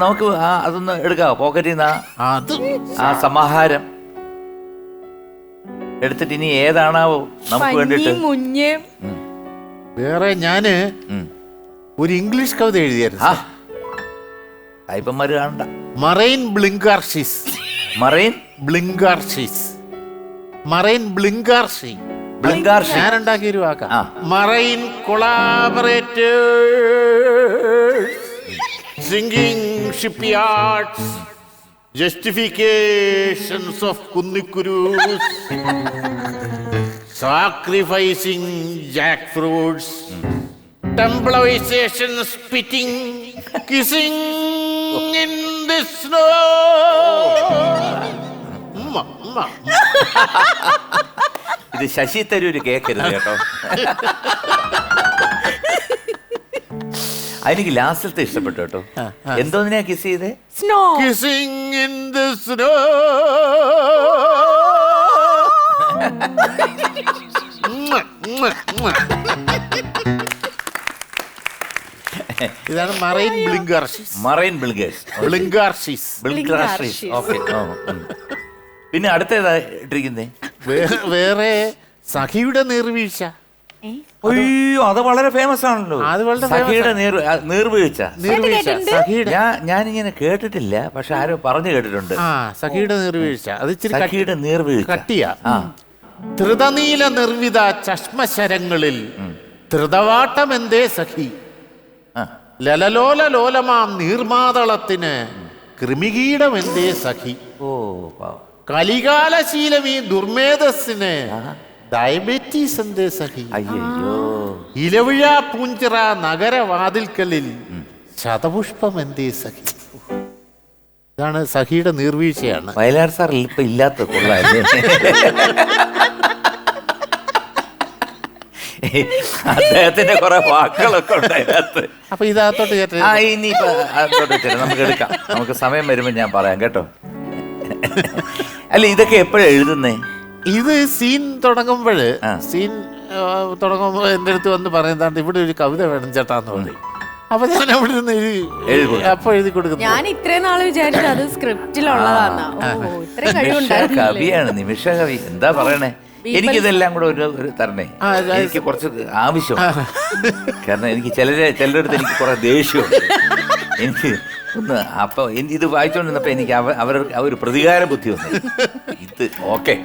നമുക്ക് അതൊന്ന് എടുക്കാവോ പോക്കറ്റിൽ നിന്ന് അത് ആ സമാഹാരം എടുത്തിട്ട് ഇനി ഏതാണാവോ നമുക്ക് വേണ്ടിട്ട്. വേറെ ഞാന് ഒരു ഇംഗ്ലീഷ് കവിത എഴുതിയായിരുന്നു. സായിപ്പന്മാര് കാണണ്ട. മറൈൻ ബ്ലിങ്കാർഷിസ്. മറൈൻ ബ്ലിങ്കാർഷിസ്. മറൈൻ ബ്ലിങ്കാർഷി. ഞാൻ ഉണ്ടാക്കിയ ഒരു വാക്കാ. Marine collaborators singing shipyards justifications of kunnikurus sacrificing jackfruits templeization spitting kissing in the snow. ഇത് ശശി തരൂര് കേക്കരുത് കേട്ടോ. എനിക്ക് ലാസ്റ്റത്തെ ഇഷ്ടപ്പെട്ടു കേട്ടോ. എന്തോന്നിനാ കിസ് ചെയ്തേ? Snow. Kissing in the snow. ഇതാണ് മറൈൻ ബ്ലിങ്കാർഷിസ്. Marine blinkers. ബ്ലിങ്കാർഷിസ്. ബ്ലിങ്കാർഷിസ്. ഓക്കെ. പിന്നെ അടുത്തേതാ ഇട്ടിരിക്കുന്നേ? വേറെ സഖിയുടെ നീർവീഴ്ച. അയ്യോ, അത് വളരെ ഫേമസ് ആണല്ലോ. സഖിയുടെ നീർവീഴ്ച. ഞാനിങ്ങനെ കേട്ടിട്ടില്ല, പക്ഷെ ആരോ പറഞ്ഞു കേട്ടിട്ടുണ്ട്. സഖിയുടെ നീർവീഴ്ച. അത് സഖിയുടെ നീർവീഴ്ച കട്ടിയാ. ധൃതനീല നിർവിത ചഷ്മശരങ്ങളിൽ ധൃതവാട്ടമെന്തേ സഖി. ലലലോല ലോലമാം നീർമാതളത്തിന് കൃമികീടമെന്തേ സഖി. ഓ, കലികാലശീലം ഈ ദുർമേധസ്സിന് ഡയബറ്റീസ് എന്തേ സഖി. അയ്യോ, ഇലവിഴ പൂഞ്ചിറ നഗരവാതിൽക്കലിൽ ശതപുഷ്പം എന്തേ സഖി. ഇതാണ് സഖിയുടെ നീർവീഴ്ചയാണ്. വയലാർ സാർ ഇപ്പൊ ഇല്ലാത്ത കൊള്ളാല്ലേ. അദ്ദേഹത്തിന്റെ കുറെ വാക്കുകളൊക്കെ ഉണ്ട് അതിനകത്ത്. അപ്പൊ ഇതകത്തോട്ട് ഇനിയിപ്പോ നമുക്ക് എടുക്കാം. നമുക്ക് സമയം വരുമ്പോ ഞാൻ പറയാം കേട്ടോ. അല്ല, ഇതൊക്കെ എപ്പോഴാ എഴുതുന്നേ? ഇത് സീൻ തുടങ്ങുമ്പോൾ എന്റെ അടുത്ത് വന്ന് പറയുന്നതാണ്, ഇവിടെ ഒരു കവിത വേണം ചേട്ടാന്ന് പറയും. അപ്പൊ ഞാൻ അവിടെ നിന്ന് അപ്പൊ എഴുതി കൊടുക്കുന്നു. ഞാൻ ഇത്രയും നാള് വിചാരിച്ചു അത് സ്ക്രിപ്റ്റിലുള്ളതാണ്. കവിയാണ്, നിമിഷ കവി. എന്താ പറയണേ? എനിക്കിതെല്ലാം കൂടെ ഒരു തരണേ. എനിക്ക് കുറച്ച് ആവശ്യം. കാരണം എനിക്ക് ചിലരുടെ അടുത്ത് എനിക്ക് കുറെ ദേഷ്യമുണ്ട്. എനിക്ക് ഒന്ന് അപ്പൊ ഇത് വായിച്ചോണ്ടിരുന്നപ്പോ എനിക്ക് അവർക്ക് ഒരു പ്രതികാര ബുദ്ധി വന്നു. ഇത് ഓക്കെ.